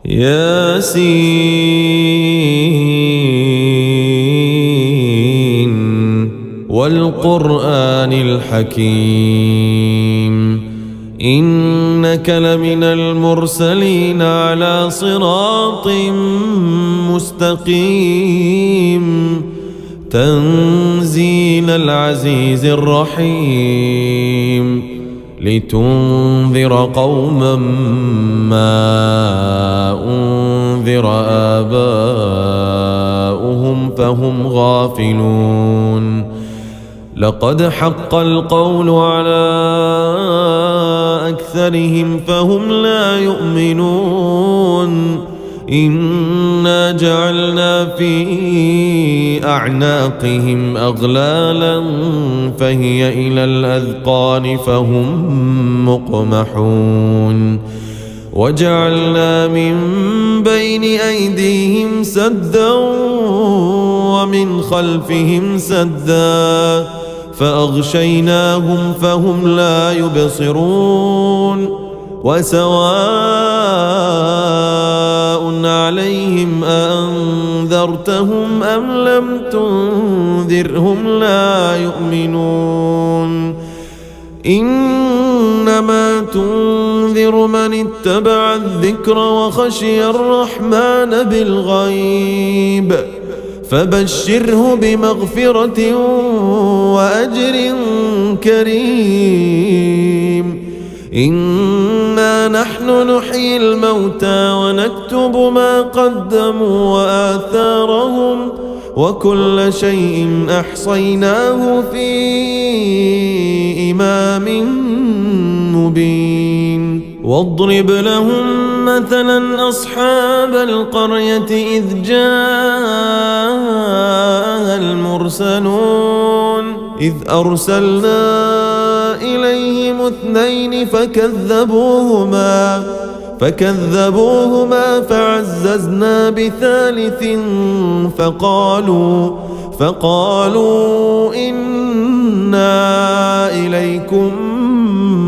ياسين والقرآن الحكيم إنك لمن المرسلين على صراط مستقيم تنزيل العزيز الرحيم لتنذر قوما ما أنذر آباؤهم فهم غافلون لقد حق القول على أكثرهم فهم لا يؤمنون إنا جعلنا في أعناقهم أغلالا فهي إلى الأذقان فهم مقمحون وجعلنا من بين أيديهم سدا ومن خلفهم سدا فأغشيناهم فهم لا يبصرون وسواء عليهم أأنذرتهم أم لم تنذرهم لا يؤمنون إنما تنذر من اتبع الذكر وخشي الرحمن بالغيب فبشره بمغفرة وأجر كريم إنا نحن نحيي الموتى ونكتب ما قدموا وآثارهم وكل شيء أحصيناه في إمام مبين واضرب لهم مثلا أصحاب القرية إذ جاءها المرسلون إذ أرسلنا إليهم اثنين فكذبوهما فعززنا بثالث فقالوا إنا إليكم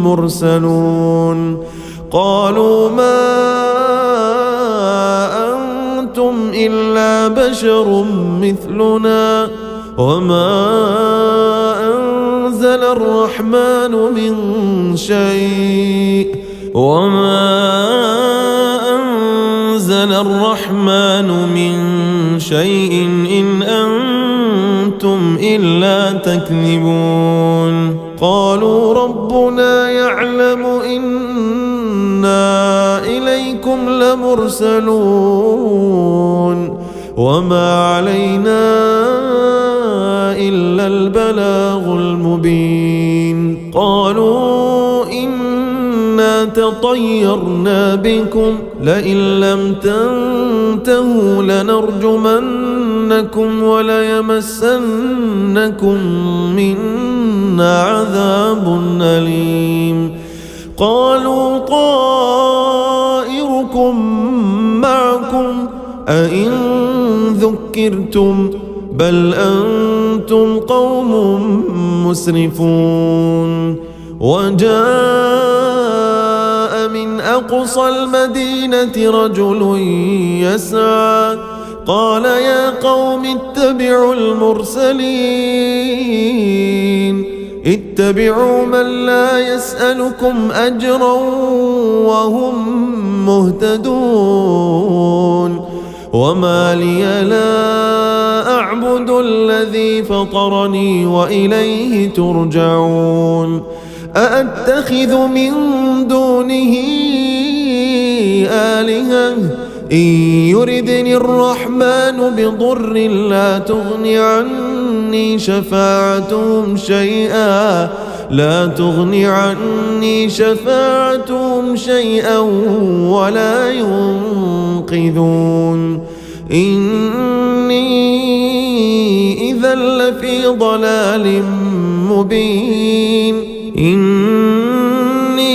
مرسلون قالوا ما أنتم إلا بشر مثلنا وما أنزل الرحمن من شيء إن أنتم إلا تكذبون قالوا ربنا يعلم إنا إليكم لمرسلون وما علينا إلا البلاغ المبين قالوا إنا تطيرنا بكم لئن لم تنتهوا لنرجمنكم وليمسنكم منا عذاب أليم قالوا طائركم معكم أئن ذكرتم بل أنتم قوم مسرفون وجاء من أقصى المدينة رجل يسعى قال يا قوم اتبعوا المرسلين اتبعوا من لا يسألكم أجرا وهم مهتدون وما لي لا أعبد الذي فطرني وإليه ترجعون أأتخذ من دونه آلهة إن يردني الرحمن بضر لا تغن عني شفاعتهم شيئا ولا ينقذون إني إذا لفي ضلال مبين إني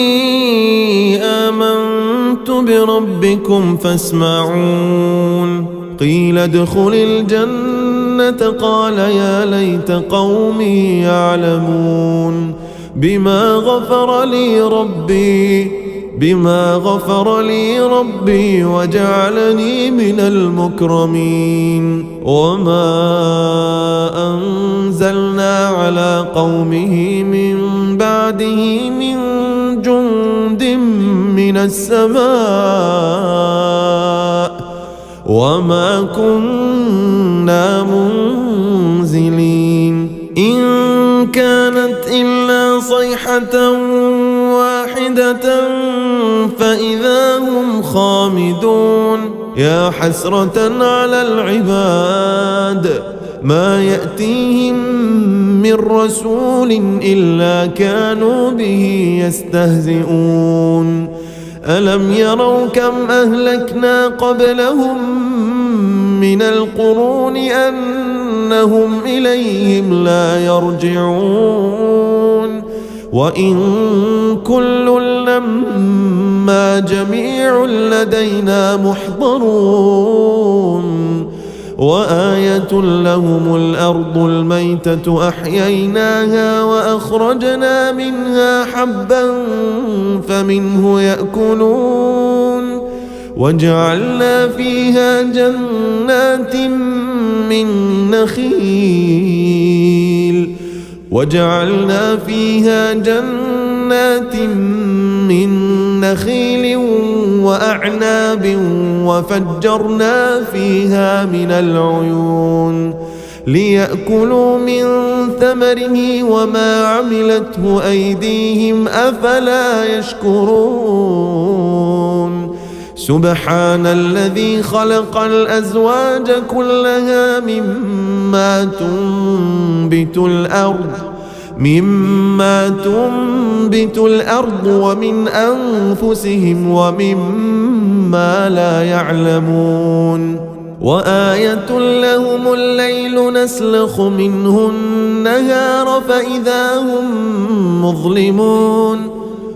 آمنت بربكم فاسمعون قيل ادخل الجنة قال يا ليت قومي يعلمون بما غفر لي ربي بما غفر لي ربي وجعلني من المكرمين وما أنزلنا على قومه من بعده من جند من السماء وما كنا منزلين إن كانت إلا صيحة واحدة فإذا هم خامدون يا حسرة على العباد ما يأتيهم من رسول إلا كانوا به يستهزئون ألم يروا كم أهلكنا قبلهم من القرون أنهم إليهم لا يرجعون وإن كل لما جميع لدينا محضرون وآية لهم الأرض الميتة أحييناها وأخرجنا منها حبا فمنه يأكلون وجعلنا فيها جنات من نخيل وأعناب وفجرنا فيها من العيون ليأكلوا من ثمره وما عملته أيديهم أفلا يشكرون سبحان الذي خلق الأزواج كلها مما تنبت الأرض ومن أنفسهم ومما لا يعلمون وآية لهم الليل نسلخ منه النهار فإذا هم مظلمون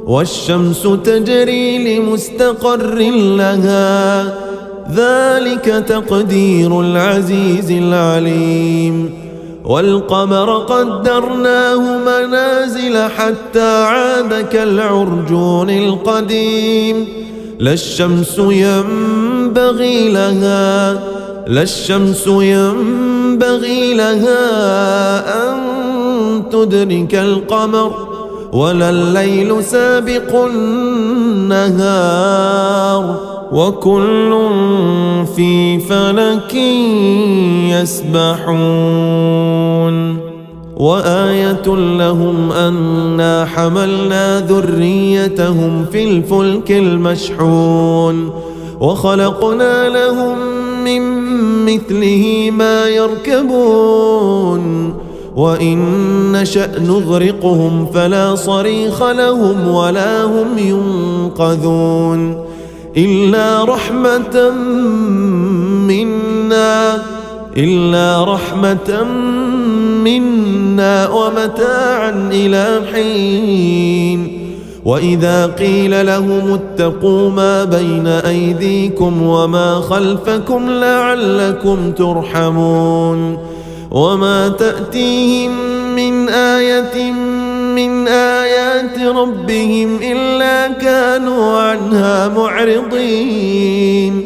والشمس تجري لمستقر لها ذلك تقدير العزيز العليم والقمر قدرناه منازل حتى عاد كالعرجون القديم لا الشمس ينبغي لها أن تدرك القمر ولا الليل سابق النهار وكل في فلك يسبحون وآية لهم أنا حملنا ذريتهم في الفلك المشحون وخلقنا لهم من مثله ما يركبون وإن نشأ نغرقهم فلا صريخ لهم ولا هم ينقذون إلا رحمة منا ومتاعا إلى حين وإذا قيل لهم اتقوا ما بين أيديكم وما خلفكم لعلكم ترحمون وما تأتيهم من آية من آيات ربهم إلا كانوا عنها معرضين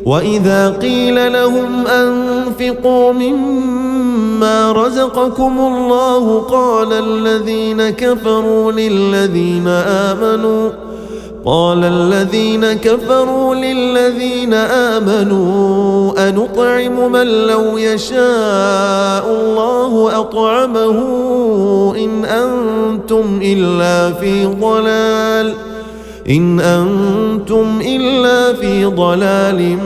وإذا قيل لهم أنفقوا مما رزقكم الله قال الذين كفروا للذين آمنوا أنطعم من لو يشاء الله أطعمه إن أنتم إلا في ضلال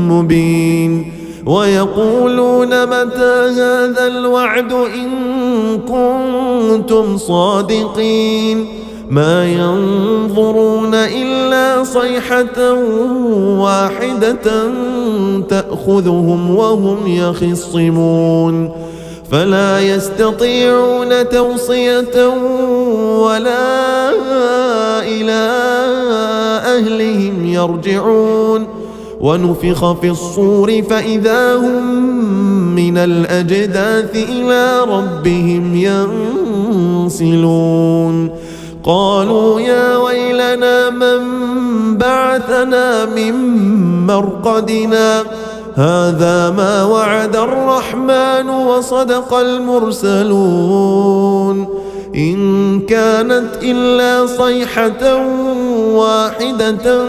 مبين ويقولون متى هذا الوعد إن كنتم صادقين ما ينظرون إلا صيحة واحدة تأخذهم وهم يخصمون فلا يستطيعون توصية ولا إلى أهلهم يرجعون ونفخ في الصور فإذا هم من الأجداث إلى ربهم ينسلون قالوا يا ويلنا من بعثنا من مرقدنا هذا ما وعد الرحمن وصدق المرسلون إن كانت إلا صيحة واحدة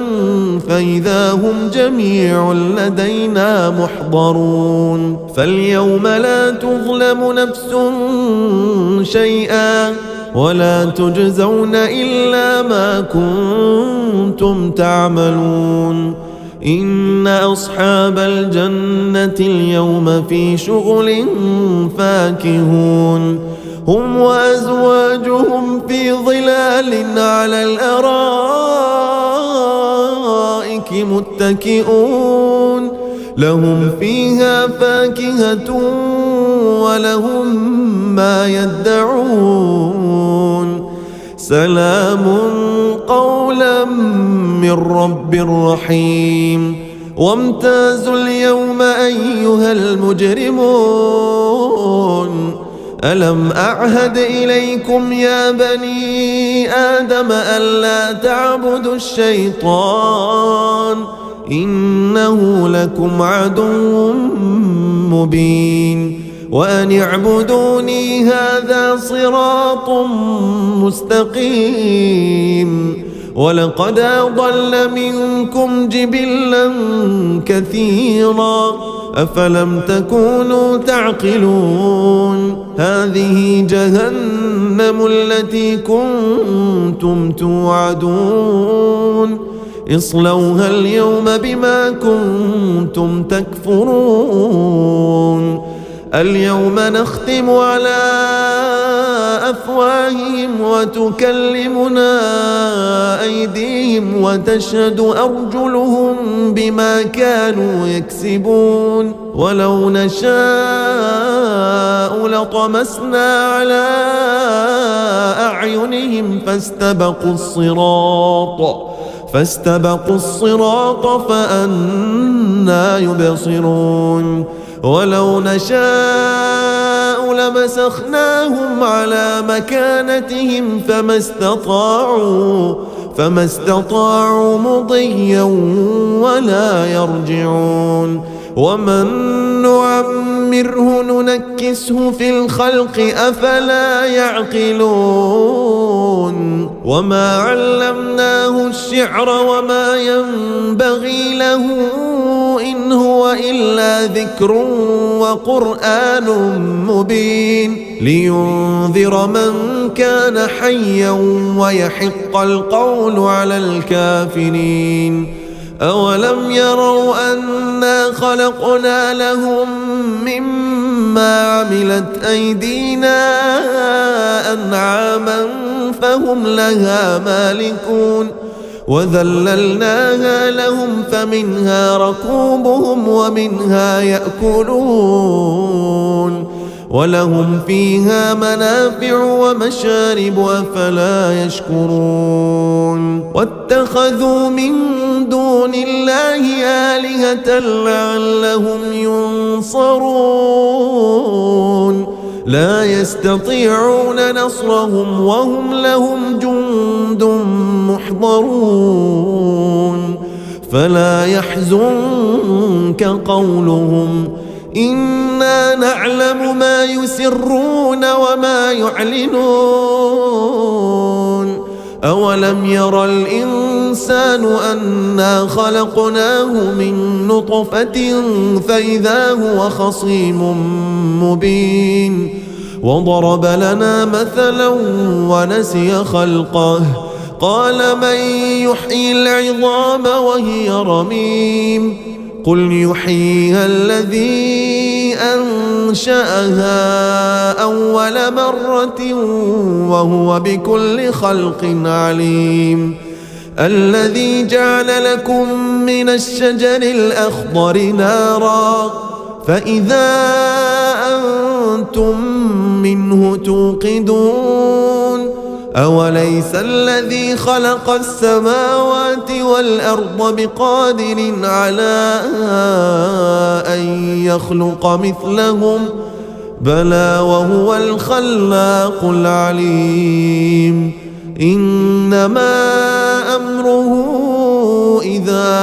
فإذا هم جميع لدينا محضرون فاليوم لا تظلم نفس شيئا ولا تجزون إلا ما كنتم تعملون إن أصحاب الجنة اليوم في شغل فاكهون هم وأزواجهم في ظلال على الأرائك متكئون لهم فيها فاكهة ولهم ما يدعون سلام قولا من رب رحيم وامتازوا اليوم أيها المجرمون ألم أعهد إليكم يا بني آدم ألا تعبدوا الشيطان إنه لكم عدو مبين وأن اعبدوني هذا صراط مستقيم ولقد أضل منكم جبلا كثيرا أفلم تكونوا تعقلون هذه جهنم التي كنتم توعدون اصلوها اليوم بما كنتم تكفرون اليوم نختم على أفواههم وتكلمنا أيديهم وتشهد أرجلهم بما كانوا يكسبون ولو نشاء لطمسنا على أعينهم فاستبقوا الصراط فأنى يبصرون ولو نشاء لمسخناهم على مكانتهم فما استطاعوا مضيا ولا يرجعون ومن نعمره ننكسه في الخلق أفلا يعقلون وما علمناه الشعر وما ينبغي له إن هو إلا ذكر وقرآن مبين لينذر من كان حيا ويحق القول على الكافرين أولم يروا أنا خلقنا لهم مما عملت أيدينا أنعاما فهم لها مالكون وذللناها لهم فمنها ركوبهم ومنها يأكلون ولهم فيها منافع ومشارب أفلا يشكرون واتخذوا من دون الله آلهة لعلهم ينصرون لا يستطيعون نصرهم وهم لهم جند محضرون فلا يحزنك قولهم إنا نعلم ما يسرون وما يعلنون أولم ير الإنسان أنا خلقناه من نطفة فإذا هو خصيم مبين وضرب لنا مثلا ونسي خلقه قال من يحيي العظام وهي رميم قل يحييها الذي أنشأها أول مرة وهو بكل خلق عليم الذي جعل لكم من الشجر الأخضر نارا فإذا أنتم منه توقدون أوليس الذي خلق السماوات والأرض بقادر على أن يخلق مثلهم بلى وهو الخلاق العليم إنما أمره إذا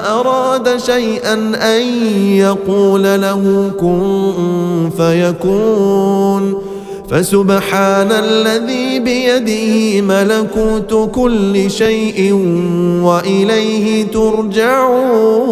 أراد شيئا أن يقول له كن فيكون. فسبحان الذي بيده ملكوت كل شيء وإليه ترجعون.